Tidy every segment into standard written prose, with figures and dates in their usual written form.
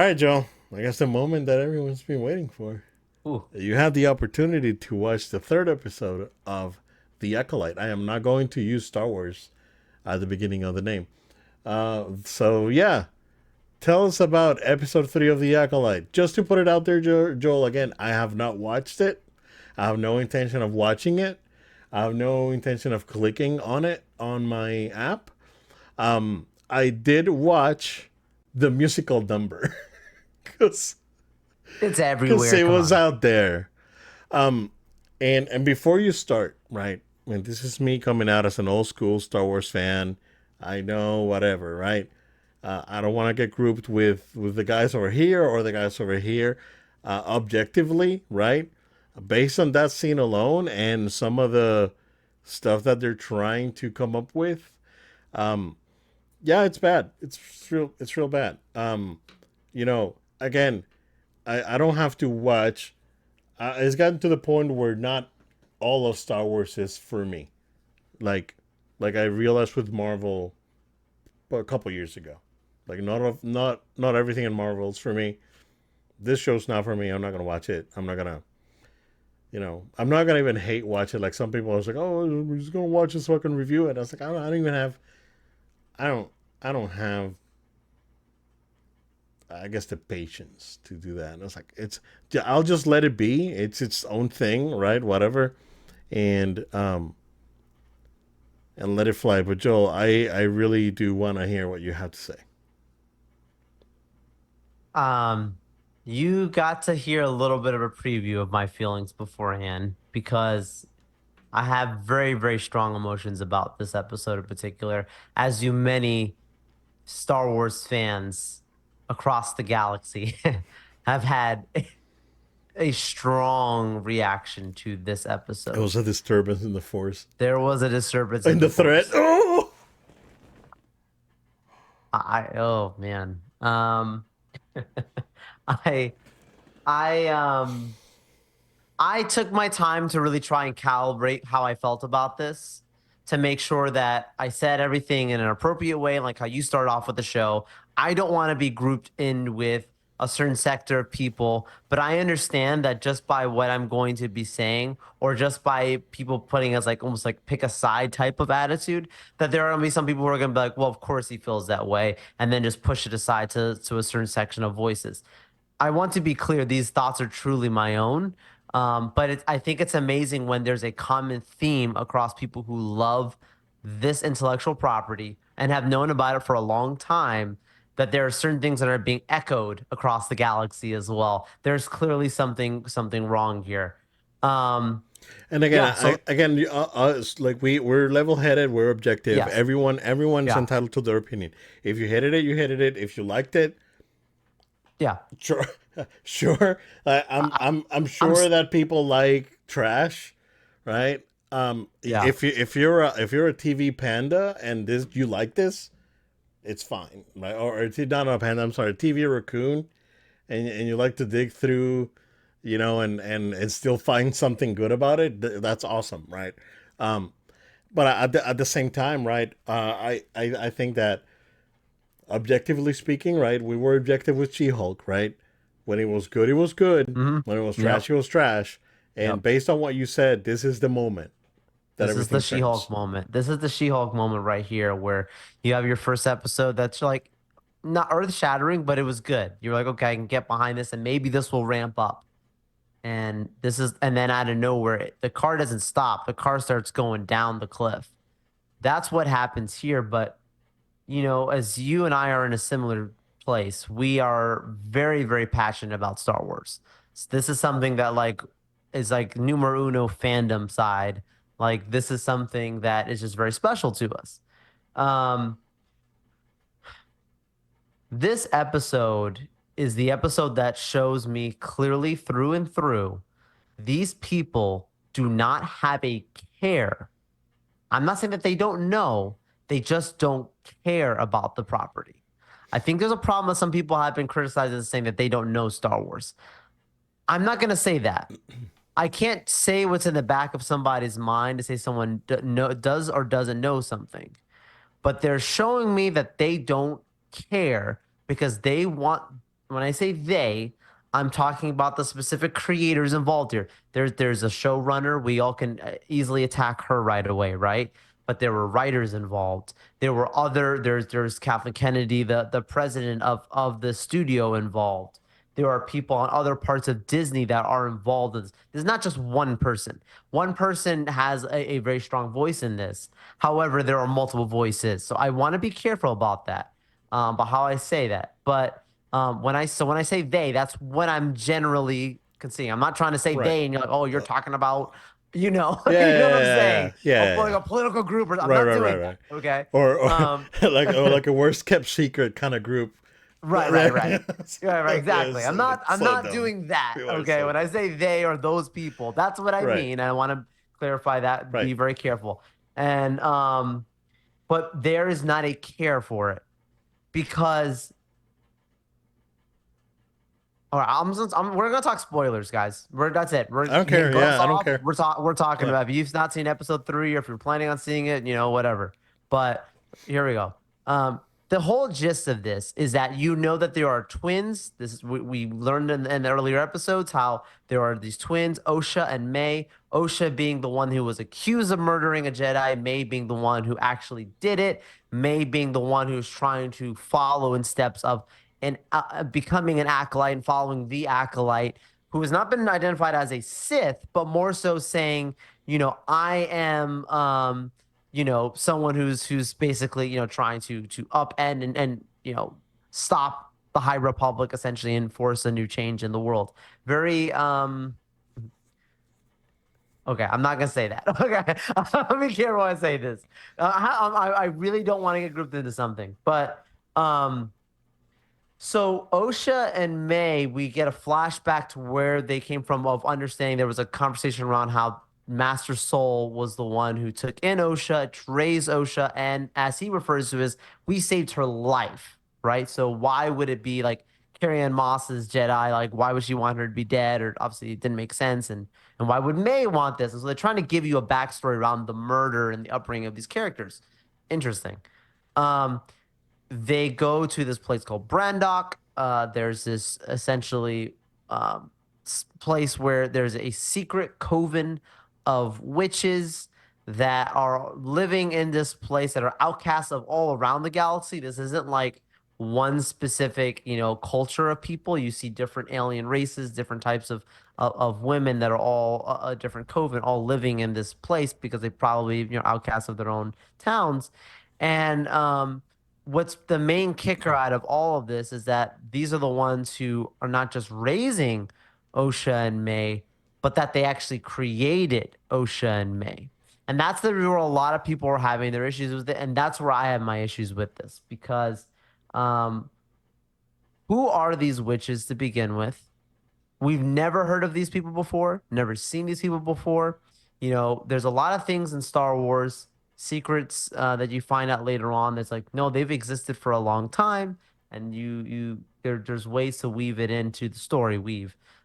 right, Joel. I guess the moment that everyone's been waiting for. Ooh. You had the opportunity to watch the third episode of The Acolyte. I am not going to use Star Wars at the beginning of the name. So yeah, tell us about episode 3 of The Acolyte. Just to put it out there, Joel, again, I have not watched it. I have no intention of watching it. I have no intention of clicking on it on my app. I did watch the musical number because It's everywhere. it Come was on. out there. Um, and before you start, right? I mean, this is me coming out as an old school Star Wars fan. I know whatever, right? I don't want to get grouped with the guys over here or the guys over here. Objectively, right? Based on that scene alone and some of the stuff that they're trying to come up with, um, yeah, it's bad. It's real bad. Again, I don't have to watch. It's gotten to the point where not all of Star Wars is for me. Like, like I realized with Marvel a couple years ago. Like not everything in Marvel is for me. This show's not for me. I'm not gonna watch it. I'm not gonna I'm not gonna even hate watch it. Like some people are like, oh, we're just gonna watch this so I can review it. I was like, I don't even have. I don't. I don't have. I guess the patience to do that. And it's like I'll just let it be. It's its own thing, right? Whatever, and and let it fly. But Joel, I really do want to hear what you have to say. Um, you got to hear a little bit of a preview of my feelings beforehand because I have very, very strong emotions about this episode in particular, as do many Star Wars fans across the galaxy have had a strong reaction to this It episode. was a disturbance in the force, There was a disturbance in in the the threat. force. Oh, Oh man. I I I took my time to really try and calibrate how I felt about this to make sure that I said everything in an appropriate way, like how you start off with the show. I don't want to be grouped in with a certain sector of people, but I understand that just by what I'm going to be saying, or just by people putting as like almost like pick a side type of attitude, that there are going to be some people who are going to be like, well, of course he feels that way, and then just push it aside to a certain section of voices. I want to be clear, these thoughts are truly my own. But I think it's amazing when there's a common theme across people who love this intellectual property and have known about it for a long time, that there are certain things that are being echoed across the galaxy as well. There's clearly something wrong here. Um, and again, yeah, so us like we're level headed, we're objective. yes, Everyone's yeah, entitled to their opinion. If you hated it, you hated it. If you liked it, yeah. sure, sure. I, I'm I'm sure that people like trash, right? yeah. If you're a TV panda and this you like this, it's fine, right? Or it's not a panda. I'm sorry, a TV raccoon, and you like to dig through, and still find something good about it. That's awesome, right? Um, but at the same time, right? I think that objectively speaking, right, we were objective with She-Hulk, right? When it was good, it was good. Hmm. When it was trash, Yep. it was trash. And Yep. based on what you said, this is the moment that This is the everything She-Hulk turns. moment. This is the She-Hulk moment right here where you have your first episode that's like not earth-shattering, but it was good. You're like, okay, I can get behind this and maybe this will ramp up. And then out of nowhere, the car doesn't stop. The car starts going down the cliff. That's what happens here. But, as you and I are in a similar place, we are very, very passionate about Star Wars. So this is something that like is like numero uno fandom side. Like this is something that is just very special to us. Um, this episode is the episode that shows me clearly through and through these people do not have a care. I'm not saying that they don't know, they just don't care about the property. I think there's a problem that some people have been criticizing saying that they don't know Star Wars. I'm not going to say that. I can't say what's in the back of somebody's mind to say someone does or doesn't know something, but they're showing me that they don't care because they want when I say they, I'm talking about the specific creators involved here. There's a showrunner. We all can easily attack her right away, right? But there were writers involved. There were other. There's Kathleen Kennedy, the president of the studio involved. There are people on other parts of Disney that are involved in this. There's not just one person. One person has a very strong voice in this. However, there are multiple voices. So I want to be careful about that, about how I say that. But when I say they, that's what I'm generally conceding. I'm not trying to say Right. they, and you're like, oh, you're Uh, talking about, you know, yeah, you yeah, know what I'm yeah, saying? yeah, yeah, Like yeah. a political group. I'm Right, not right, right, doing that. right. Okay. Or Um, like a worst kept secret kind of group. right, right, Right. right. Yeah, right, exactly. It's I'm not. I'm so not dumb. doing that. You are Okay. so When I dumb. say they or those people, that's what I Right, mean. And I want to clarify that. Be right. very careful. And but there is not a care for it because all right, we're gonna talk spoilers, guys. That's it. I don't You can care. gloves Yeah, I don't off. care. We're talking Yeah. about. If you've not seen episode 3, or if you're planning on seeing it, whatever. But here we go. Um, the whole gist of this is that that there are twins. This is we learned in the earlier episodes how there are these twins, Osha and May. Osha being the one who was accused of murdering a Jedi, May being the one who actually did it, May being the one who's trying to follow in steps of and becoming an acolyte and following the acolyte, who has not been identified as a Sith, but more so saying, I am, someone who's basically, trying to upend and stop the High Republic essentially and force a new change in the world. Very Okay, I'm not gonna say that. Okay, let me careful when I say this. I really don't want to get grouped into something, but so Osha and May, we get a flashback to where they came from of understanding there was a conversation around how Master Soul was the one who took in Osha, raised Osha, and as he refers to as, we saved her life, right? So why would it be like Carrie Ann Moss's Jedi? Like, why would she want her to be dead? Or obviously it didn't make sense. And why would May want this? And so they're trying to give you a backstory around the murder and the upbringing of these characters. Interesting. Um, they go to this place called Brandok. There's this essentially place where there's a secret coven of witches that are living in this place that are outcasts of all around the galaxy. This isn't like one specific, culture of people. You see different alien races, different types of women that are all a different coven, all living in this place because they probably, outcasts of their own towns. And what's the main kicker out of all of this is that these are the ones who are not just raising Osha and May, but that they actually created Osha and May. And that's the where a lot of people are having their issues with it. And that's where I have my issues with this because um, who are these witches to begin with? We've never heard of these people before, never seen these people before. There's a lot of things in Star Wars, secrets that you find out later on that's like, no, they've existed for a long time, and there's ways to weave it into the story,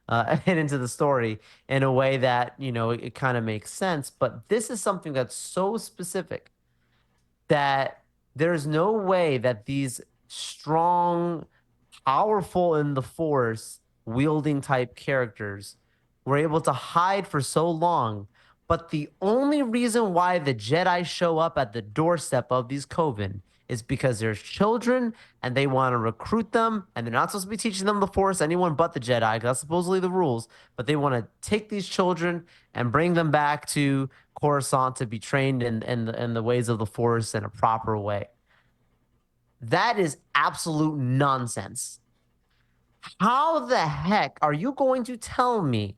and into the story in a way that, it kind of makes sense. But this is something that's so specific that there's no way that these strong, powerful in the force wielding type characters were able to hide for so long. But the only reason why the Jedi show up at the doorstep of these coven is because there's children and they want to recruit them, and they're not supposed to be teaching them the force, anyone but the Jedi, because that's supposedly the rules. But they want to take these children and bring them back to Coruscant to be trained in the ways of the force in a proper way. That is absolute nonsense. How the heck are you going to tell me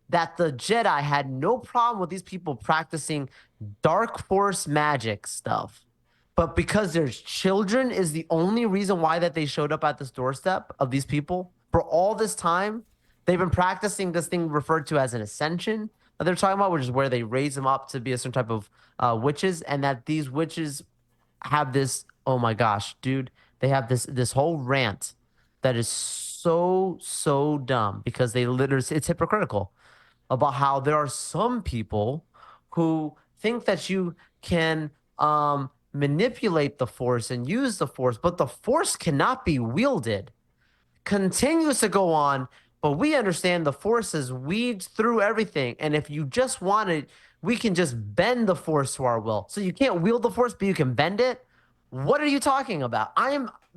that the Jedi had no problem with these people practicing dark force magic stuff, but because there's children is the only reason why that they showed up at this doorstep of these people for all this time? They've been practicing this thing referred to as an ascension that they're talking about, which is where they raise them up to be a certain type of witches, and that these witches have this, oh my gosh, dude, they have this whole rant that is so dumb because they literally, it's hypocritical about how there are some people who think that you can manipulate the force and use the force, but the force cannot be wielded. continues to go on, but we understand the forces weeds through everything. And if you just wanted, we can just bend the force to our will. So you can't wield the force, but you can bend it. What are you talking about?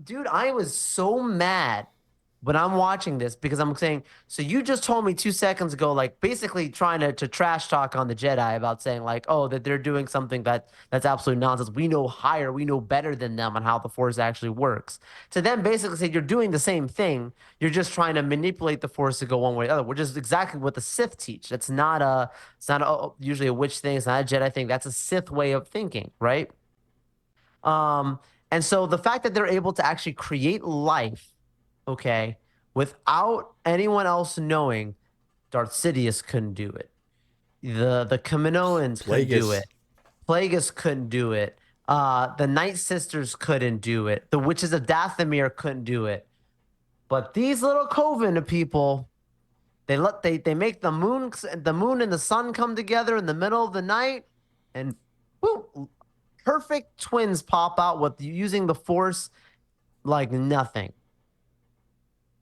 Dude, I was so mad when I'm watching this because I'm saying, so you just told me 2 seconds ago, like basically trying to trash talk on the Jedi about saying like, oh, that they're doing something that's absolute nonsense. We know higher, we know better than them on how the Force actually works. To then basically say you're doing the same thing, you're just trying to manipulate the Force to go one way or the other, which is exactly what the Sith teach. It's not usually a witch thing. It's not a Jedi thing. That's a Sith way of thinking, right? Um, and so the fact that they're able to actually create life, okay, without anyone else knowing, Darth Sidious couldn't do it. The Kaminoans couldn't do Plagueis. it. Plagueis couldn't do it. The Night Sisters couldn't do it. The Witches of Dathomir couldn't do it. But these little coven of people, they make the moon and the sun come together in the middle of the night, and whoo, perfect twins pop out with using the force like nothing.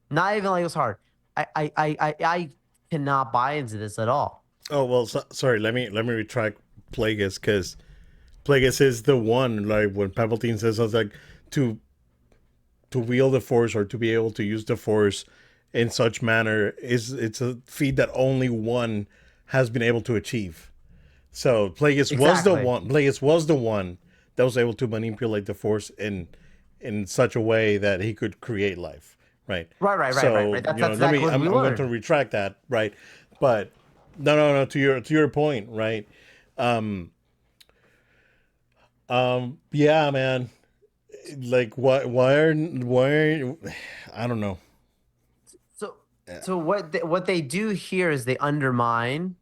Not even like it was hard. I cannot buy into this at all. Oh well, sorry. Let me retract Plagueis because Plagueis is the one. Like when Palpatine says something like to wield the Force or to be able to use the Force in such manner is it's a feat that only one has been able to achieve. So Plagueis was the Exactly. one. Plagueis was the one that was able to manipulate the Force in such a way that he could create life. Right. Right. So That's let exactly me. what we I'm going to learned. retract that. Right. But no. To your point. Right. Um. Yeah, man. Like, I don't know. So what they do here is they undermine,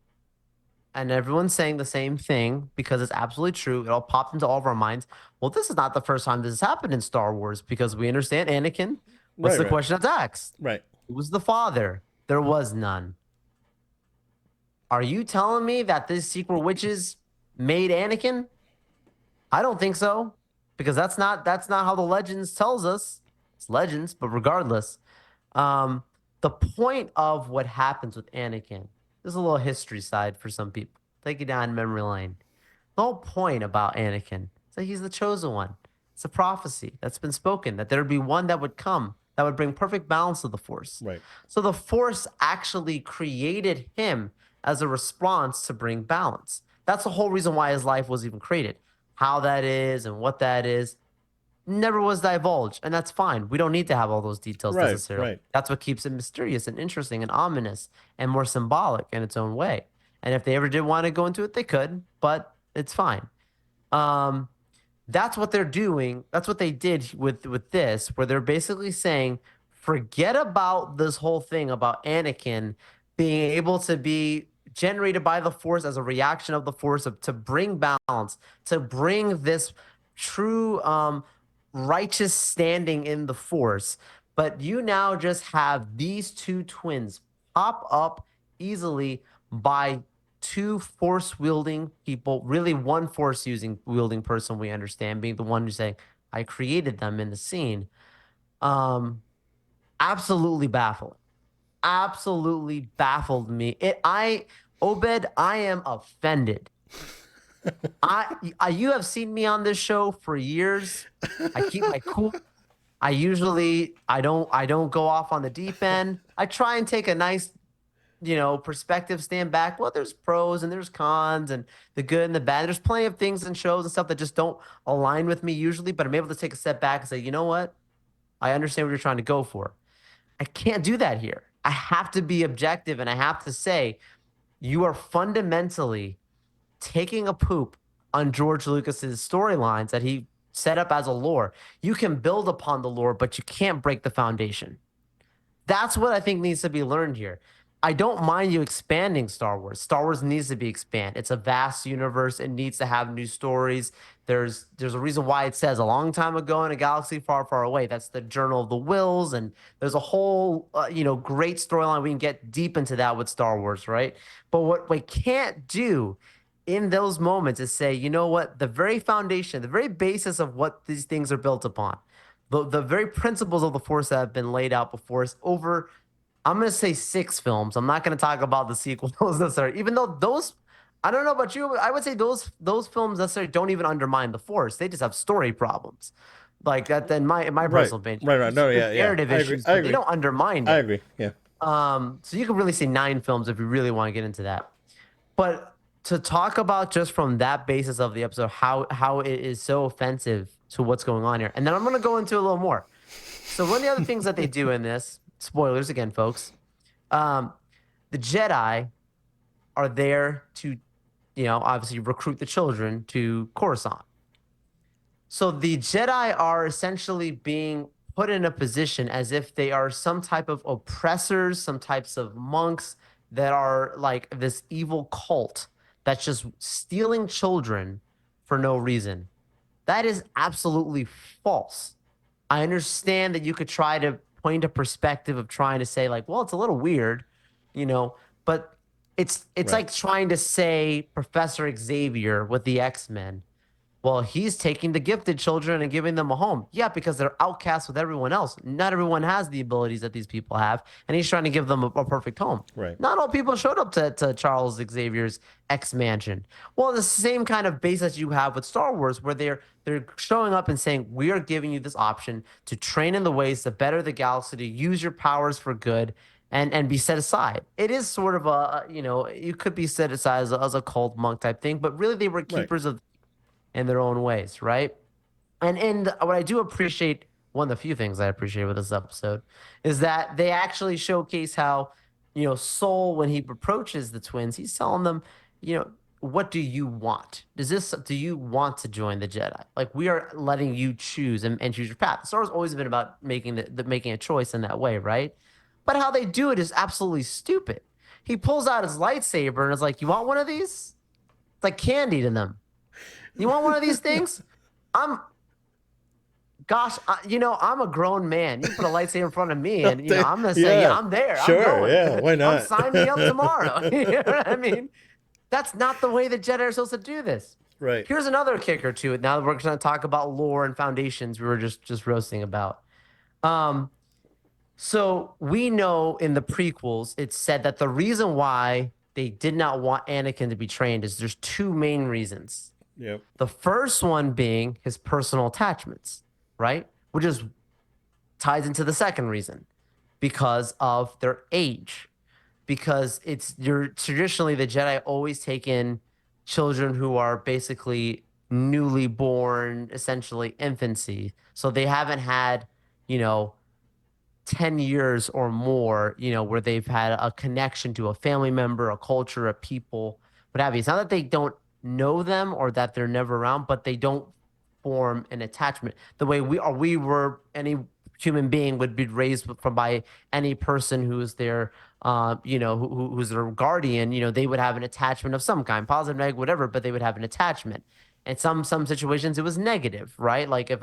and everyone's saying the same thing because it's absolutely true. It all popped into all of our minds. Well, this is not the first time this has happened in Star Wars because we understand Anakin. What's Right. the Right. question that's asked? Right. Who was the father? There was none. Are you telling me that these secret witches made Anakin? I don't think so, because that's not how the legends tells us. It's legends, but regardless, um, the point of what happens with Anakin. There's a little history side for some people. Take you down memory lane. The whole point about Anakin is that he's the chosen one. It's a prophecy that's been spoken that there would be one that would come that would bring perfect balance to the Force. Right. So the Force actually created him as a response to bring balance. That's the whole reason why his life was even created. How that is and what that is never was divulged, and that's fine. We don't need to have all those details Right. necessarily. Right. That's what keeps it mysterious and interesting and ominous and more symbolic in its own way. And if they ever did want to go into it, they could, but it's fine. Um, that's what they're doing. That's what they did with this, where they're basically saying, forget about this whole thing about Anakin being able to be generated by the Force as a reaction of the Force to bring balance, to bring this true righteous standing in the Force. But you now just have these two twins pop up easily by two force wielding people, really one force using wielding person we understand, being the one who's saying, I created them in the scene. Um, Absolutely baffling. Absolutely baffled me. Obed, I am offended. You have seen me on this show for years. I keep my cool. I don't go off on the deep end. I try and take a nice perspective, stand back. Well, there's pros and there's cons and the good and the bad. There's plenty of things and shows and stuff that just don't align with me usually, but I'm able to take a step back and say, you know what? I understand what you're trying to go for. I can't do that here. I have to be objective and I have to say, you are fundamentally taking a poop on George Lucas's storylines that he set up as a lore. You can build upon the lore, but you can't break the foundation. That's what I think needs to be learned here. I don't mind you expanding Star Wars. Star Wars needs to be expanded. It's a vast universe. It needs to have new stories. There's a reason why it says a long time ago in a galaxy far, far away. That's the Journal of the Wills, and there's a whole great storyline. We can get deep into that with Star Wars, right? But what we can't do in those moments is say, you know what, the very foundation, the very basis of what these things are built upon. the very principles of the Force that have been laid out before us over, I'm going to say 6 films. I'm not going to talk about the sequels necessarily, even though those, I don't know about you, but I would say those films necessarily don't even undermine the Force. They just have story problems, like that. Then my Right, personal opinion, right, right. No, just yeah, yeah. narrative I agree. issues, I but they agree. don't undermine I it. agree. Yeah. So you can really say 9 films if you really want to get into that. But to talk about just from that basis of the episode, how it is so offensive to what's going on here, and then I'm going to go into a little more. So one of the other things that they do in this, spoilers again, folks, um, the Jedi are there to, obviously recruit the children to Coruscant. So the Jedi are essentially being put in a position as if they are some type of oppressors, some types of monks that are like this evil cult that's just stealing children for no reason. That is absolutely false. I understand that you could try to point a perspective of trying to say like, well, it's a little weird, you know, but it's Right. like trying to say Professor Xavier with the X-Men, well, he's taking the gifted children and giving them a home. Yeah, because they're outcasts with everyone else. Not everyone has the abilities that these people have, and he's trying to give them a perfect home. Right. Not all people showed up to Charles Xavier's X mansion. Well, the same kind of basis you have with Star Wars, where they're showing up and saying, "We are giving you this option to train in the ways to better the galaxy, to use your powers for good, and be set aside." It is sort of you could be set aside as a cult monk type thing, but really they were Right. keepers of in their own ways, right? And what I do appreciate, one of the few things I appreciate with this episode, is that they actually showcase how, Soul, when he approaches the twins, he's telling them, what do you want? Do you want to join the Jedi? Like, we are letting you choose and choose your path. Star Wars always been about making making a choice in that way, right? But how they do it is absolutely stupid. He pulls out his lightsaber and is like, "You want one of these?" It's like candy to them. You want one of these things? I'm, I'm a grown man. You put a lightsaber in front of me, and I'm gonna say, yeah, Yeah. I'm there. I'm Sure. going. Yeah. Why I'm not? sign me up tomorrow. You know what I mean? That's not the way the Jedi are supposed to do this. Right. Here's another kicker to it. Now that we're going to talk about lore and foundations, we were just roasting about. Um, so we know in the prequels, it's said that the reason why they did not want Anakin to be trained is there's 2 main reasons. Yep. The first one being his personal attachments, right? Which is ties into the second reason because of their age. Because it's you're traditionally the Jedi always take in children who are basically newly born, essentially infancy. So they haven't had, you know, 10 years or more, where they've had a connection to a family member, a culture, a people, what have you. It's not that they don't know them or that they're never around, but they don't form an attachment the way we were any human being would be raised from by any person who's their who's their guardian. They would have an attachment of some kind, positive, negative, whatever, but they would have an attachment. In some situations it was negative, right? Like if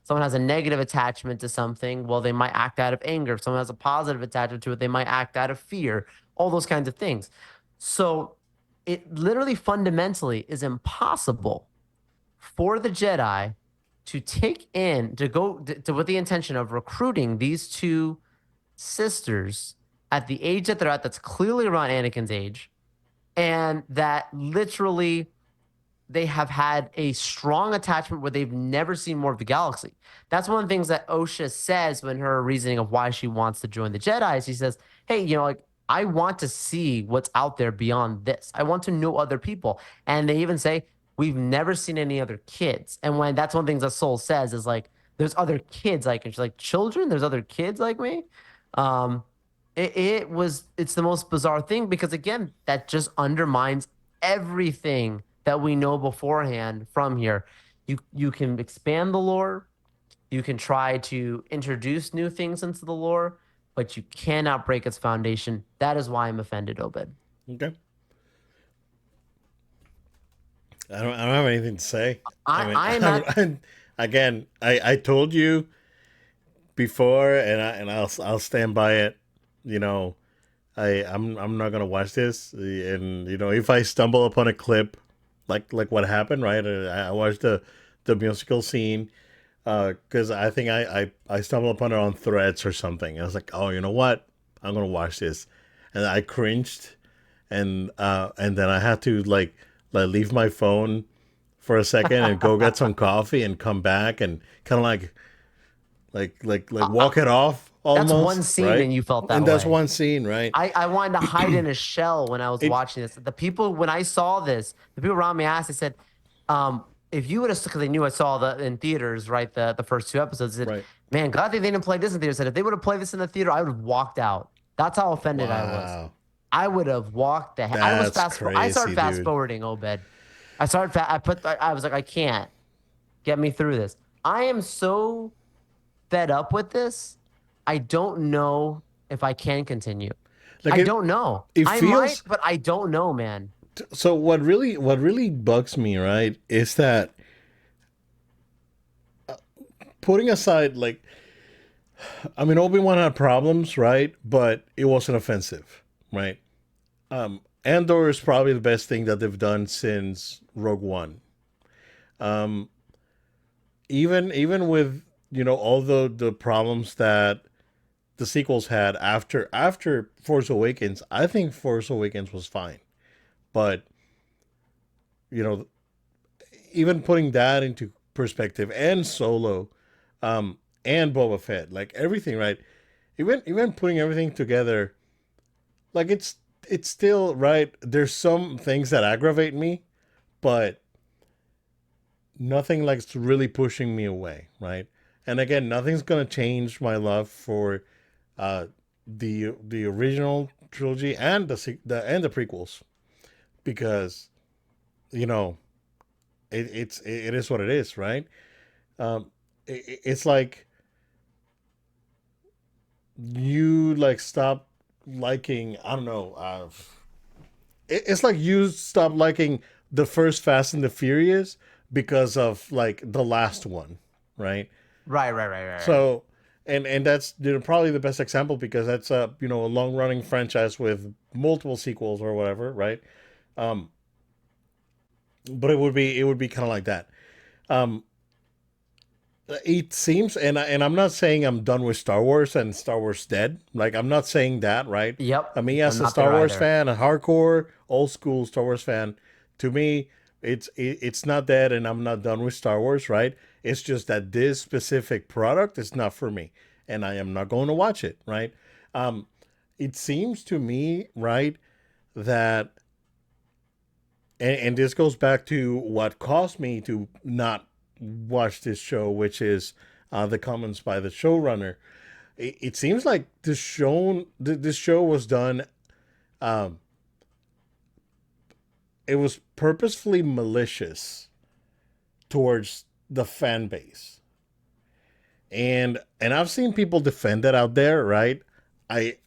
someone has a negative attachment to something, well, they might act out of anger. If someone has a positive attachment to it, they might act out of fear. All those kinds of things. So it literally fundamentally is impossible for the Jedi to take in to go to with the intention of recruiting these 2 sisters at the age that they're at, that's clearly around Anakin's age, and that literally they have had a strong attachment where they've never seen more of the galaxy. That's one of the things that Osha says when her reasoning of why she wants to join the Jedi is she says, "Hey, like I want to see what's out there beyond this. I want to know other people." And they even say, "We've never seen any other kids." And when that's one of the things that Soul says is like, "There's other kids like," and she's like, "Children? There's other kids like me?" Um, it's the most bizarre thing because again, that just undermines everything that we know beforehand from here. You can expand the lore, you can try to introduce new things into the lore, but you cannot break its foundation. That is why I'm offended, Obed. Okay. I don't have anything to say. I I mean, I am at again, I told you before, and I'll stand by it. You know, I'm not gonna watch this, and if I stumble upon a clip like what happened, right? I watched the musical scene. Because I think I stumbled upon it on Threads or something. I was like, oh, you know what? I'm gonna watch this, and I cringed, and then I had to like leave my phone for a second and go get some coffee and come back and kind of like Uh, uh, walk it off that's one almost, scene, right? and you felt And that that's way. one scene, right? I wanted to hide in a shell when I was It watching this. The people, when I saw this, the people around me asked, they said, if you would have, because they knew I saw the in theaters, right? The first two episodes, they said, right. man, glad they didn't play this in theaters. Said if they would have played this in the theater, I would have walked out. That's how offended I was. Wow, I would have walked I was that's fast. I started crazy, fast dude. forwarding, Obed. I was like, I can't get me through this. I am so fed up with this. I don't know if I can continue. Like I don't know. it I might, feels but I don't know, man. so. What really bugs me, right, is that putting aside like I mean Obi-Wan had problems, right? But it wasn't offensive, right? Andor is probably the best thing that they've done since Rogue One. Um, even with all the problems that the sequels had after Force Awakens, I think Force Awakens was fine. But you know, even putting that into perspective, and Solo, and Boba Fett, like everything, right? Even putting everything together, like it's still right. There's some things that aggravate me, but nothing like really pushing me away, right? And again, nothing's gonna change my love for uh, the original trilogy and the prequels, because you know it is what it is, right? It's like you like stop liking, I don't know, it's like you stop liking the first Fast and the Furious because of like the last one, right? Right, right, right, right, right. So, and that's probably the best example because that's a long running franchise with multiple sequels or whatever, right? Um, but it would be kind of like that. Um, it seems, and I'm not saying I'm done with Star Wars and Star Wars dead. Like I'm not saying that, right? Yep. Me I'm as a not Star there Wars either. fan, a hardcore old school Star Wars fan, to me it's not dead, and I'm not done with Star Wars, right? It's just that this specific product is not for me, and I am not going to watch it, right? Um, it seems to me, right, that and this goes back to what caused me to not watch this show, which is the comments by the showrunner. It seems like this show was done. Um, it was purposefully malicious towards the fan base, and I've seen people defend it out there, right? I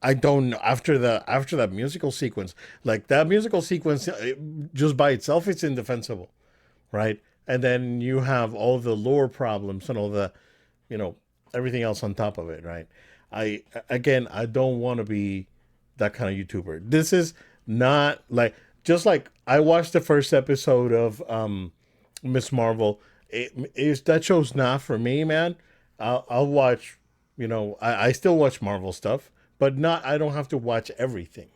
I don't know, after that musical sequence, like that musical sequence, just by itself, it's indefensible, right? And then you have all the lore problems and all the, you know, everything else on top of it, right? I don't want to be that kind of YouTuber. This is not like, just like I watched the first episode of Miss Marvel. It is that show's not for me, man. I'll watch. I still watch Marvel stuff, but not. I don't have to watch everything,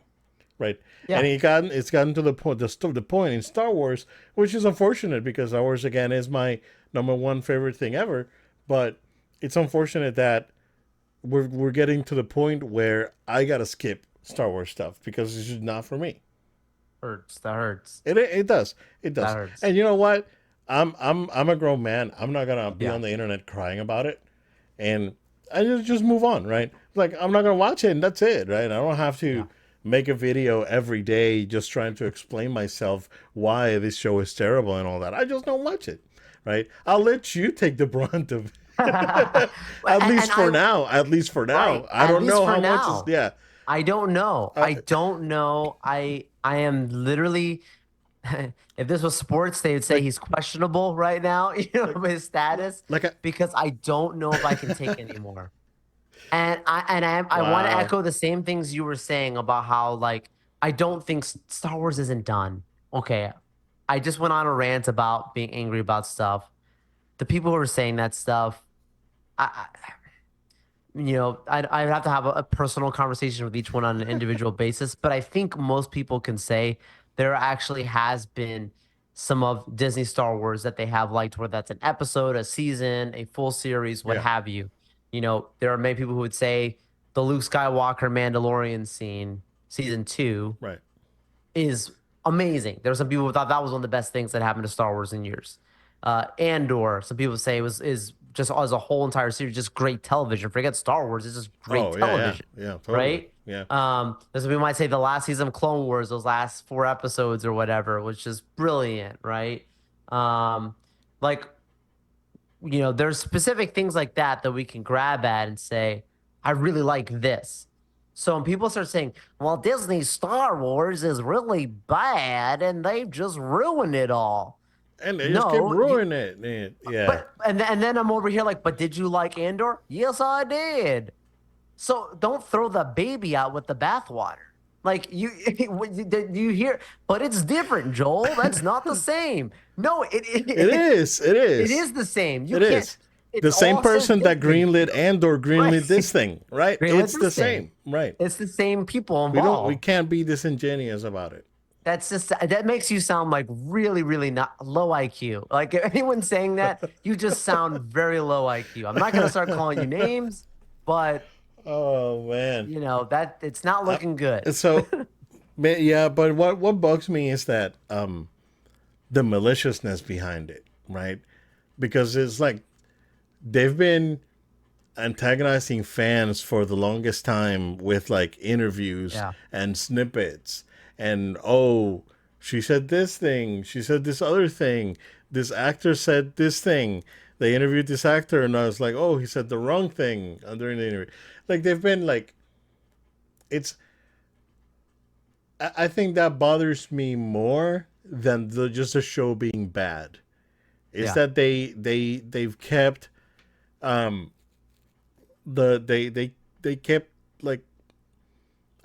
right? And Yeah. it's gotten to the point in Star Wars, which is unfortunate because Star Wars again is my number one favorite thing ever. But it's unfortunate that we're getting to the point where I gotta skip Star Wars stuff because it's just not for me. Hurts. That hurts. It does, it That does. hurts. And you know what? I'm a grown man. I'm not gonna be Yeah. on the internet crying about it, and I just move on, right? Like I'm not gonna watch it, and that's it, right? I don't have to Yeah. make a video every day just trying to explain myself why this show is terrible and all that. I just don't watch it, right? I'll let you take the brunt of at least And for I, now. At least for right, now. I at don't least know for how much is, now. yeah. I don't know. Uh, I don't know. I am literally if this was sports, they would say like he's questionable right now, like his status, like a because I don't know if I can take anymore. And I want to wow. echo the same things you were saying about how, like, I don't think Star Wars isn't done. Okay. I just went on a rant about being angry about stuff. the people who are saying that stuff, I'd have to have a personal conversation with each one on an individual basis. But I think most people can say there actually has been some of Disney Star Wars that they have liked, whether that's an episode, a season, a full series, what Yeah. have you. There are many people who would say the Luke Skywalker Mandalorian scene, season two, Right. is amazing. There were some people who thought that was one of the best things that happened to Star Wars in years. Andor, some people say is just as a whole entire series, just great television. Forget Star Wars, it's just great Oh yeah, yeah, television, yeah. Totally. right? Yeah. There's some people might say the last season of Clone Wars, those last four episodes or whatever, was just brilliant, right? Um, like there's specific things like that we can grab at and say, I really like this. So when people start saying, well, Disney Star Wars is really bad and they've just ruined it all. And they just keep No, ruining it. Yeah. and then I'm over here like, but did you like Andor? Yes, I did. So don't throw the baby out with the bathwater. Like you hear, but it's different, Joel. That's not the same. No, It is. It it is. is the same. You It can't. is. It's The same also person that Disney, greenlit Andor right? greenlit this thing, right? Greenlit It's the the same. same, right? It's the same people We involved. can't be disingenuous about it. That makes you sound like really, really not low IQ. Like if anyone's saying that, you just sound very low IQ. I'm not gonna start calling you names, but Oh man. that it's not looking good. So, yeah, but what bugs me is that the maliciousness behind it, right? Because it's like they've been antagonizing fans for the longest time with like interviews Yeah. and snippets and oh, she said this thing, she said this other thing, this actor said this thing, they interviewed this actor and I was like, oh, he said the wrong thing during the interview. Like they've been like, it's I think that bothers me more than just the show being bad is Yeah. that they've kept um they kept like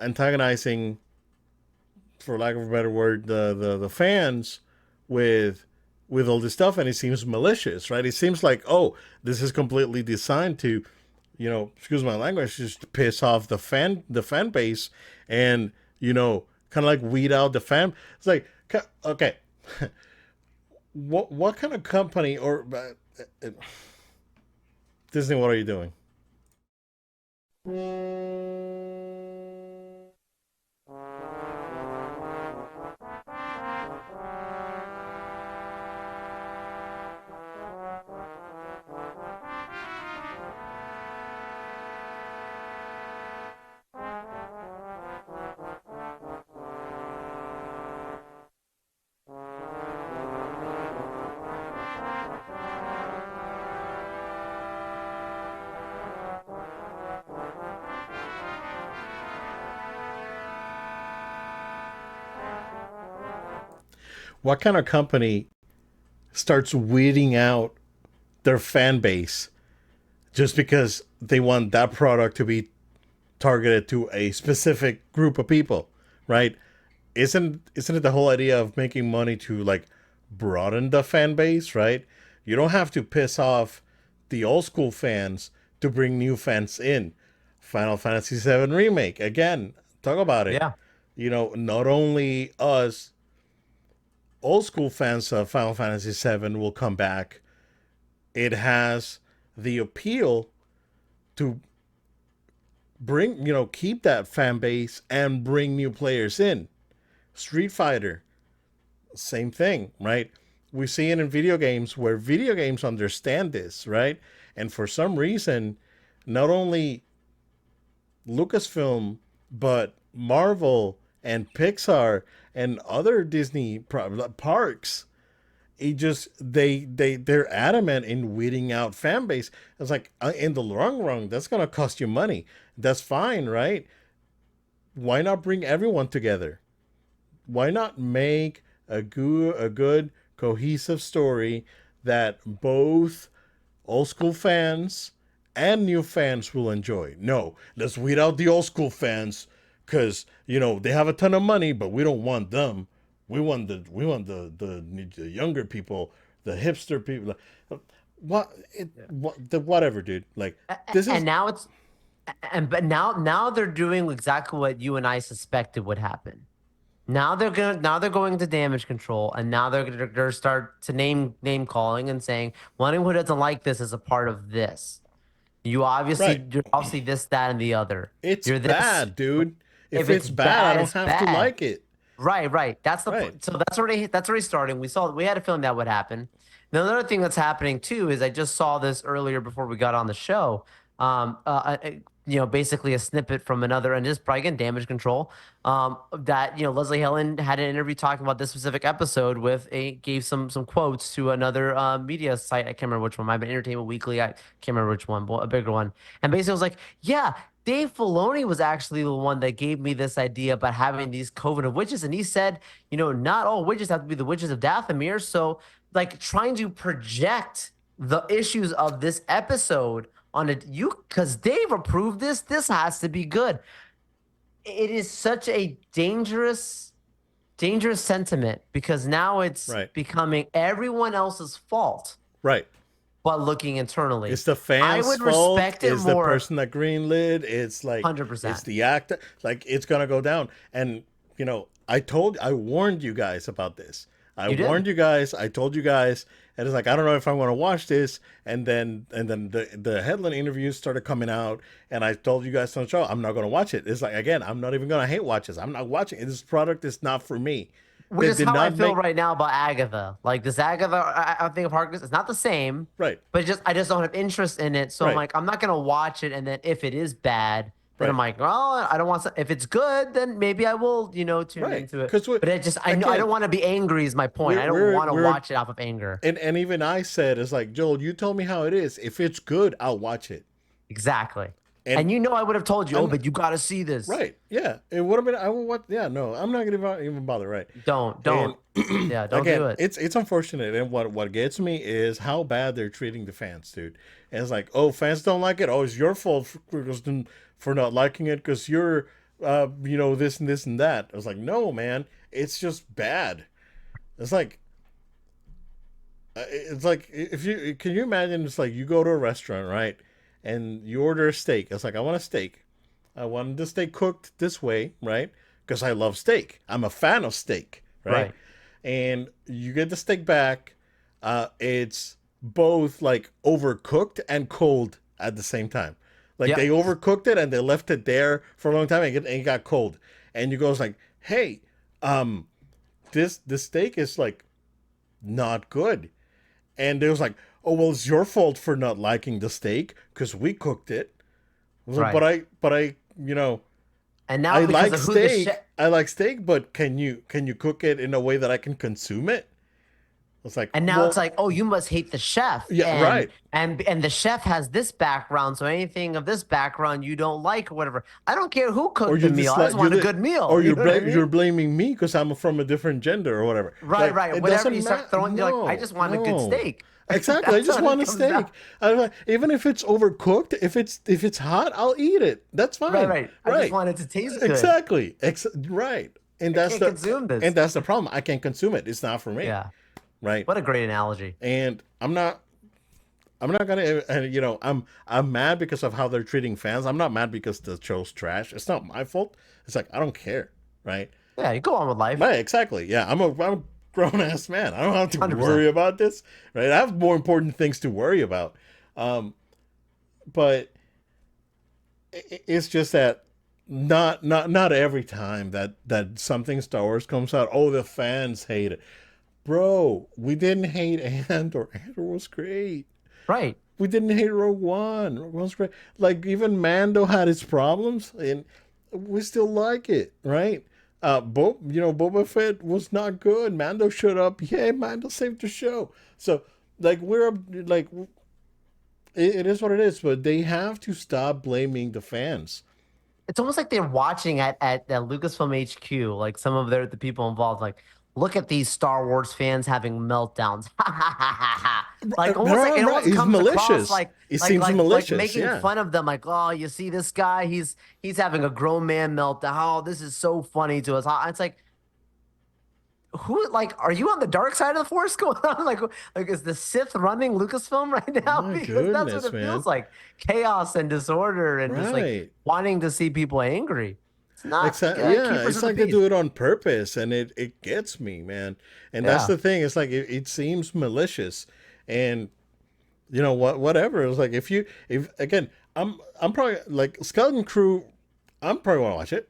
antagonizing, for lack of a better word, the fans with all this stuff, and it seems malicious, right? It seems like, oh, this is completely designed to, excuse my language, just to piss off the fan base, and kind of like weed out the fan. It's like, okay, what kind of company or Disney? What are you doing? What kind of company starts weeding out their fan base just because they want that product to be targeted to a specific group of people, right? Isn't it the whole idea of making money to like broaden the fan base, right? You don't have to piss off the old school fans to bring new fans in. Final Fantasy VII remake again. Talk about it. Yeah. Not only us old school fans of Final Fantasy VII will come back. It has the appeal to keep that fan base and bring new players in. Street Fighter, same thing, right? We see it in video games where video games understand this, right? And for some reason, not only Lucasfilm, but Marvel and Pixar and other Disney parks, it just they're adamant in weeding out fan base. It's like in the long run, that's gonna cost you money. That's fine, right? Why not bring everyone together? Why not make a good cohesive story that both old school fans and new fans will enjoy? No, let's weed out the old school fans because they have a ton of money, but we don't want them. We want the younger people, the hipster people. whatever, dude. Like this And is now it's but now they're doing exactly what you and I suspected would happen. Now they're going to damage control, and now they're start to name calling and saying, well, anyone who doesn't like this is a part of this. right. You're obviously this, that, and the other. It's You're this. bad, dude. If If it's it's bad, I bad, don't it's have to bad. like it. Right. Right. So that's already starting. We had a feeling that would happen. Now, another thing that's happening too is I just saw this earlier before we got on the show. Basically a snippet from another, and just probably again damage control. That Leslie Helen had an interview talking about this specific episode with gave some quotes to another media site. I can't remember which one. Might have been Entertainment Weekly. I can't remember which one, but a bigger one. And basically, it was like, yeah, Dave Filoni was actually the one that gave me this idea about having these coven of witches. And he said, not all witches have to be the witches of Dathomir. So, like, trying to project the issues of this episode on it, because Dave approved this, this has to be good. It is such a dangerous sentiment because now it's Right. becoming everyone else's fault, Right. but looking internally. It's the I fans' would fault. respect it It's the more, person that greenlit. It's like it's 100%. the actor. Like it's gonna go down. And I warned you guys about this. I You did. warned you guys. I told you guys, and it's like I don't know if I want to watch this. And then the headline interviews started coming out, and I told you guys on the show I'm not gonna watch it. It's like again, I'm not even gonna hate watch this. I'm not watching it. This product is not for me. Which They is did how I not feel make right now about Agatha. Like this Agatha, I think of Harkness. It's not the same, right, but I just don't have interest in it. So I'm right, like, I'm not gonna watch it. And then if it is bad, then I'm right, like, well, I don't want. If it's good, then maybe I will, tune right. into it. Because But it just, I know, I again, don't want to be angry. Is my point. we're I don't we're want to we're watch it off of anger. and even I said it's like Joel, you tell me how it is. If it's good, I'll watch it. Exactly. And And I would have told you, oh, I'm but you got to see this. right, yeah. It would have been. I will what? Yeah, no, I'm not gonna even bother. Right, and Don't. Yeah, don't do again, it. it's unfortunate. And what gets me is how bad they're treating the fans, dude. And it's like, oh, fans don't like it. Oh, it's your fault for not liking it because you're, this and this and that. I was like, no, man, it's just bad. It's like if you can you imagine it's like you go to a restaurant, right, and you order a steak. It's like I want a steak. I want the steak cooked this way, right? Because I love steak. I'm a fan of steak, right? Right. And you get the steak back. It's both like overcooked and cold at the same time. Like they Yep. overcooked it and they left it there for a long time and it got cold. And you goes like, hey, um, this steak is like not good. And they was like, oh well, it's your fault for not liking the steak because we cooked it. I was like, Right. but you know, And now I because like of who the steak. I like steak, but can you cook it in a way that I can consume it? It's like, And now it's well, like, oh, you must hate the chef, yeah, right. and the chef has this background, so anything of this background you don't like or whatever. I don't care who Or cooked the you meal. just I just like want a good meal. or You know what I you're mean? blaming me because I'm from a different gender or whatever. Like Right. it Whatever doesn't you matter. start throwing, you're like, I No, just want a good no. steak. Exactly. I That's just what want it a comes steak. down. Even if it's overcooked, if it's hot, I'll eat it. That's fine. Right. I just Right. want it to taste good. Exactly. Right. And I that's can't consume this. the problem. I can't consume it. It's not for me. Yeah. Right. What a great analogy. And I'm not gonna. And I'm mad because of how they're treating fans. I'm not mad because the show's trash. It's not my fault. It's like I don't care. Right. Yeah, you go on with life. Right. Exactly. Yeah. I'm a grown ass man. I don't have to 100%. worry about this. Right. I have more important things to worry about. But it's just that not every time that something Star Wars comes out, oh the fans hate it. Bro, we didn't hate Andor. Andor was great. Right. We didn't hate Rogue One. Rogue One's great. Like even Mando had its problems, and we still like it, right? Boba Fett was not good. Mando showed up. Yeah, Mando saved the show. So like it is what it is. But they have to stop blaming the fans. It's almost like they're watching at Lucasfilm HQ, like some of the people involved, like, look at these Star Wars fans having meltdowns. Ha ha ha ha ha. Like almost like Right, it right. almost It's comes across malicious. It seems malicious. making Yeah. fun of them, like, oh, you see this guy, he's having a grown man meltdown. Oh, this is so funny to us. It's like, who like are you on the dark side of the force going on? Like is the Sith running Lucasfilm right now? My Because that's what goodness, it man. feels like. Chaos and disorder and just like Right. wanting to see people angry. It's not Exactly. Yeah, keepers it's of the like they peace. do it on purpose, and it gets me, man. And that's Yeah. the thing. It's like it seems malicious, and you know what? Whatever. It's like if again, I'm probably like Skeleton Crew. I'm probably gonna watch it.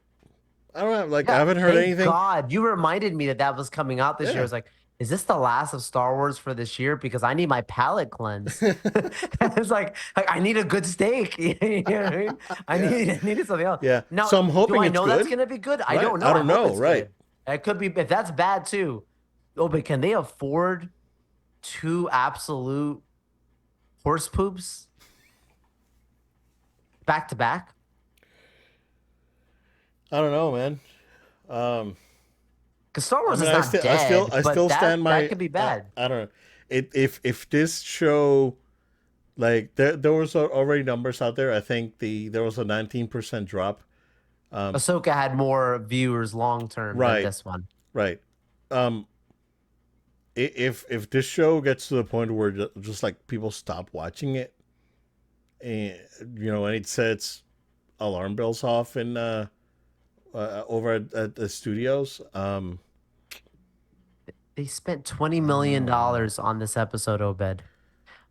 I don't have like I Yeah, haven't heard thank anything. God. You reminded me that that was coming out this year. I Yeah. was like, is this the last of Star Wars for this year? Because I need my palate cleansed. It's like I need a good steak. You know what I mean? Yeah. I needed something else. Yeah. So Now, I'm do hoping I it's know that's good. gonna be good? I Right. don't I know. I don't hope know. it's Right. good. It could be if that's bad too. Oh, but can they afford two absolute horse poops back to back? I don't know, man. Um, Because Star I Wars mean, is not dead, I but still stand that my. could be bad. I don't know. If this show like there was already numbers out there. I think there was a 19% drop. Ahsoka had more viewers long term than Right. this one. Right. Um, if this show gets to the point where just like people stop watching it, and and it sets alarm bells off in over at the studios. They spent $20 million on this episode, Obed.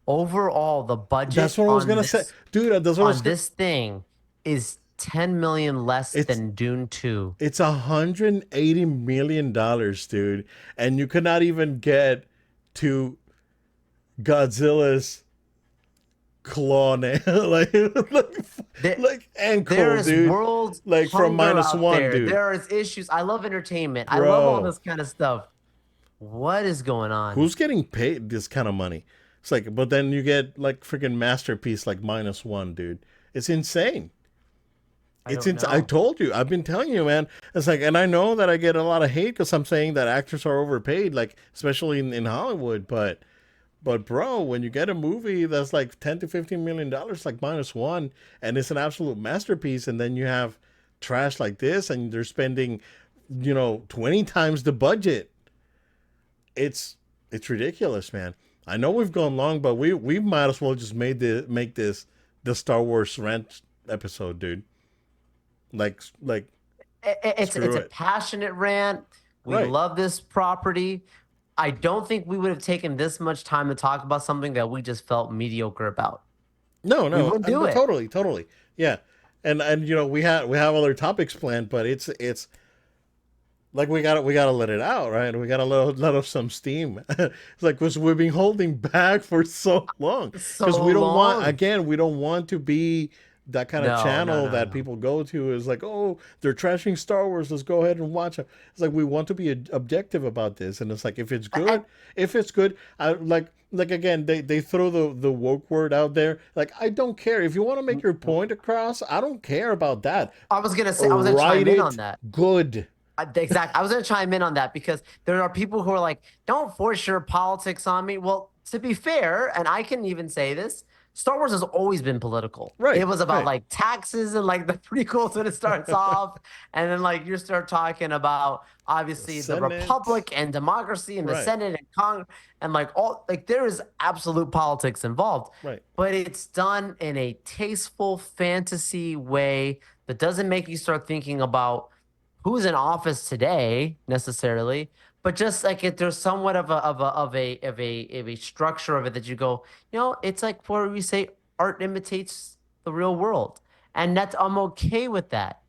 Overall, the That's budget what I was gonna say, dude. That's what I was on gonna. this thing is 10 million less It's than Dune 2. it's $180 million, dude, and you could not even get to Godzilla's claw nail, There, like there ankle, is dude, world like from hunger minus out one, there. dude, There is issues. I love entertainment. I love all bro. this kind of stuff. What is going on? Who's getting paid this kind of money? It's like, but then you get like freaking masterpiece like minus one, dude. It's insane. I don't I know. told you. I've been telling you, man. It's like, and I know that I get a lot of hate because I'm saying that actors are overpaid, like especially in Hollywood. But bro, when you get a movie that's like $10 to $15 million, like minus one, and it's an absolute masterpiece, and then you have trash like this, and they're spending, 20 times the budget. It's it's ridiculous, man. I know we've gone long, but we might as well just make this the Star Wars rant episode, dude. Like It's screw a it. passionate rant. We Right. love this property. I don't think we would have taken this much time to talk about something that we just felt mediocre about. No, We no, wouldn't do it. totally, totally. Yeah. And we have other topics planned, but it's like we gotta let it out, right? We gotta let off some steam. It's like because we've been holding back for so long because So long. we don't want to be that kind of No, no, channel no, that no. people go to is like, oh, they're trashing Star Wars, let's go ahead and watch it. It's like we want to be objective about this, and it's like And if it's good, I like again they throw the woke word out there. Like I don't care if you want to make your point across. I don't care about that. I was gonna say, I was gonna Write chime in on it that. good. Exactly. I was going to chime in on that because there are people who are like, don't force your politics on me. Well, to be fair, and I can even say this, Star Wars has always been political. Right, It was about right. like taxes and like the prequels when it starts off. And then like you start talking about obviously the Senate. Republic and democracy and the Right, Senate and Congress and like all like there is absolute politics involved. right, But it's done in a tasteful fantasy way that doesn't make you start thinking about who's in office today necessarily, but just like if there's somewhat of a structure of it that you go, it's like where we say art imitates the real world, and that's I'm okay with that.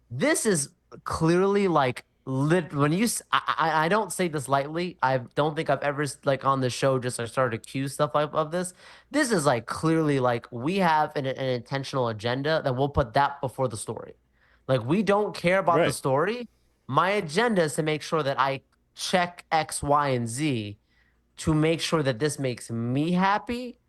This is clearly like lit when I don't say this lightly. I don't think I've ever like on the show just started to accuse stuff of this. This is like clearly like we have an intentional agenda that we'll put that before the story. Like we don't care about the right. story. My agenda is to make sure that I check X, Y, and Z to make sure that this makes me happy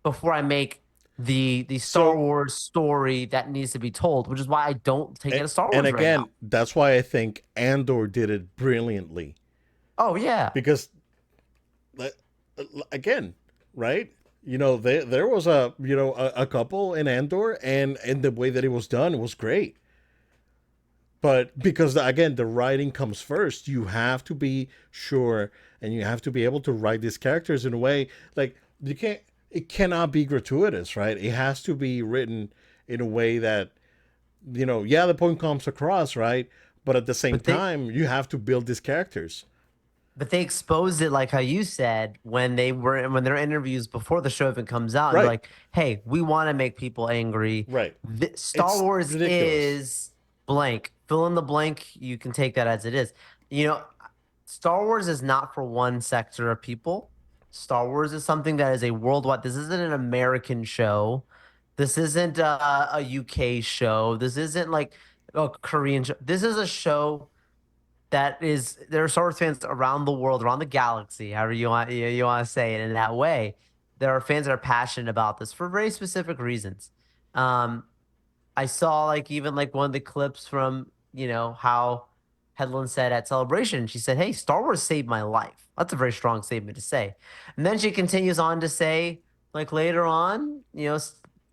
before I make the Star So Wars story that needs to be told, which is why I don't take it and, as Star and Wars right now. again, that's why I think Andor did it brilliantly Oh yeah. because like, again, right? There was a couple in Andor, and the way that it was done was great. But because again, the writing comes first, you have to be sure and you have to be able to write these characters in a way like you can't. It cannot be gratuitous, right? It has to be written in a way that yeah, the point comes across, right? But at the same But they time, you have to build these characters, but they exposed it like how you said when their interviews before the show even comes out, and they're right? like, "Hey, we want to make people angry. Right. Star It's Wars ridiculous. is blank. Fill in the blank. You can take that as it is. You know, Star Wars is not for one sector of people. Star Wars is something that is a worldwide. This isn't an American show. This isn't a UK show. This isn't like a Korean show. This is a show that is there are Star Wars fans around the world, around the galaxy, however you want to say it in that way. There are fans that are passionate about this for very specific reasons. Um, I saw like even like one of the clips from how Headland said at Celebration. She said, "Hey, Star Wars saved my life." That's a very strong statement to say. And then she continues on to say, like later on,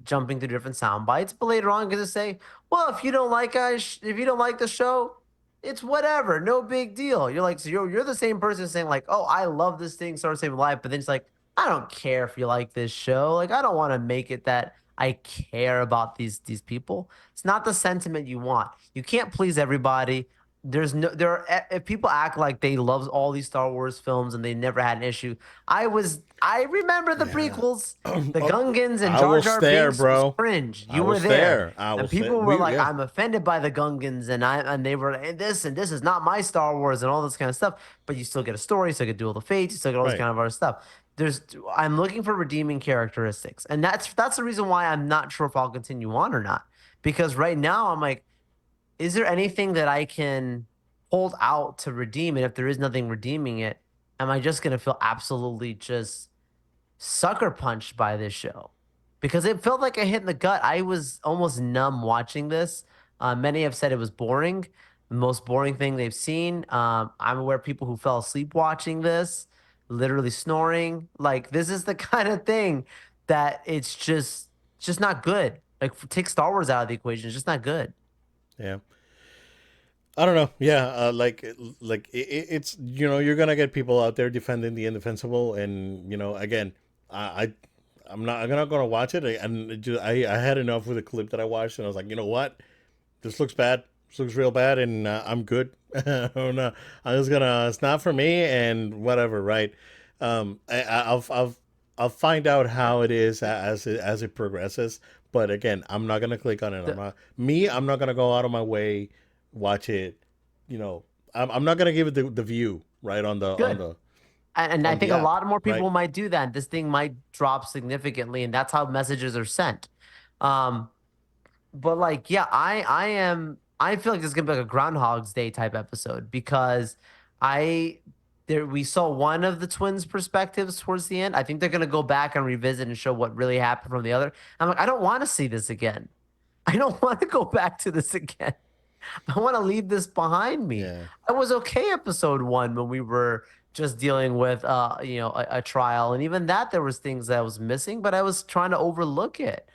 jumping through different sound bites, but later on, going to say, "Well, if you don't like us, if you don't like the show, it's whatever, no big deal." You're like, so you're the same person saying like, "Oh, I love this thing, Star Wars saved my life," but then it's like, I don't care if you like this show. Like, I don't want to make it that I care about these people. It's not the sentiment you want. You can't please everybody. There's no there are, if people act like they love all these Star Wars films and they never had an issue. I remember the Yeah. prequels, the Gungans and I Jar was Jar there, Binks was bro. cringe. I You were was there. there. I And was there. people were like, Yeah. I'm offended by the Gungans, and they were and this is not my Star Wars and all this kind of stuff. But you still get a story, you still get Duel of the Fates, you still get all this Right. kind of other stuff. There's I'm looking for redeeming characteristics, and that's the reason why I'm not sure if I'll continue on or not. Because right now I'm like, is there anything that I can hold out to redeem? And if there is nothing redeeming it, am I just gonna feel absolutely just sucker punched by this show? Because it felt like a hit in the gut. I was almost numb watching this. Many have said it was boring, the most boring thing they've seen. I'm aware of people who fell asleep watching this, literally snoring. Like this is the kind of thing that it's just not good. Like take Star Wars out of the equation, it's just not good. Yeah. I don't know. Yeah. It's you're gonna get people out there defending the indefensible, and again, I I'm not gonna watch it, and I had enough with the clip that I watched, and I was like, you know what, this looks bad. This looks real bad, and I'm good. I'm not, I'm just gonna. It's not for me, and whatever. Right. I'll find out how it is as it progresses. But again, I'm not gonna click on it. The, I'm not gonna go out of my way watch it. I'm not gonna give it the view right good. And I on think the a app. lot more Right. people might do that. This thing might drop significantly, and that's how messages are sent. Um, but like, yeah, I feel like this is gonna be like a Groundhog's Day type episode because I there we saw one of the twins' perspectives towards the end. I think they're gonna go back and revisit and show what really happened from the other. I'm like, I don't want to see this again. I don't want to go back to this again. I want to leave this behind me. Yeah. I was okay episode one when we were just dealing with a trial, and even that there was things that I was missing, but I was trying to overlook it.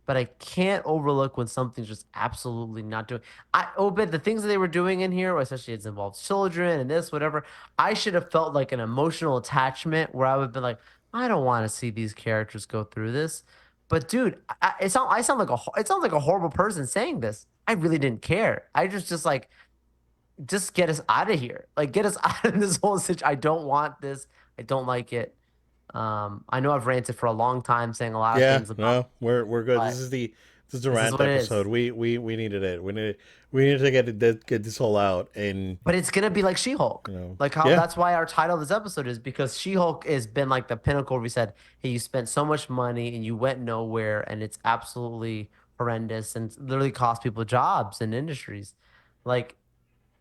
But I can't overlook when something's just absolutely not doing. But the things that they were doing in here, especially it's involved children and this whatever, I should have felt like an emotional attachment where I would have been like, I don't want to see these characters go through this. But dude, I sound like it sounds like a horrible person saying this. I really didn't care. I just like just get us out of here. Like get us out of this whole situation. I don't want this. I don't like it. I know I've ranted for a long time saying a lot of Yeah. things about No, we're good. but This is the this is rant what it episode. is. We needed it. We needed to get this all out, and But it's gonna be like She-Hulk. Like how yeah. that's why our title of this episode is because She-Hulk has been like the pinnacle where we said, hey, you spent so much money and you went nowhere and it's absolutely horrendous and literally cost people jobs and industries. Like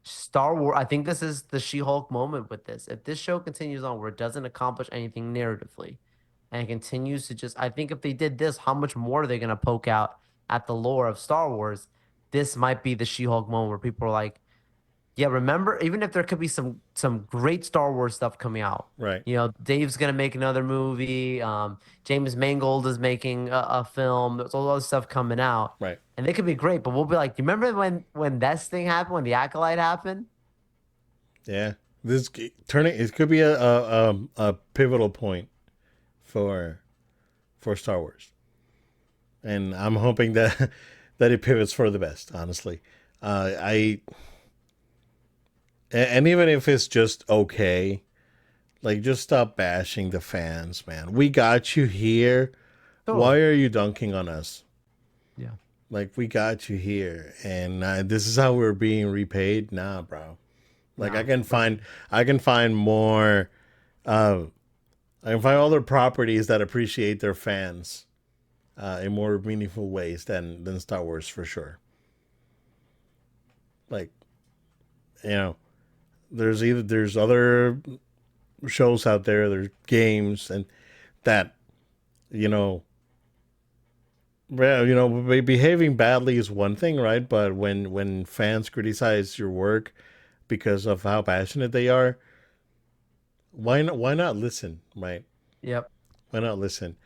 Star Wars, I think this is the She-Hulk moment with this. If this show continues on where it doesn't accomplish anything narratively and it continues to just, I think if they did this, how much more are they going to poke out at the lore of Star Wars? This might be the She-Hulk moment where people are like, Yeah, remember, even if there could be some great Star Wars stuff coming out, Right. Dave's gonna make another movie. James Mangold is making a film. There's all other stuff coming out, Right. and they could be great. But we'll be like, do you remember when this thing happened, when the Acolyte happened? Yeah. This turning it could be a pivotal point for Star Wars, and I'm hoping that that it pivots for the best. Honestly, I and even if it's just okay, like just stop bashing the fans, man. We got you here. Why Totally. are you dunking on us? Yeah. Like we got you here, and this is how we're being repaid. Nah, bro. Like No. I can find more. Uh, I can find other properties that appreciate their fans in more meaningful ways than Star Wars for sure. Like you know, there's other shows out there, there's games, and that you know, well, behaving badly is one thing, right? But when fans criticize your work because of how passionate they are, why not listen, right? Yep. Why not listen?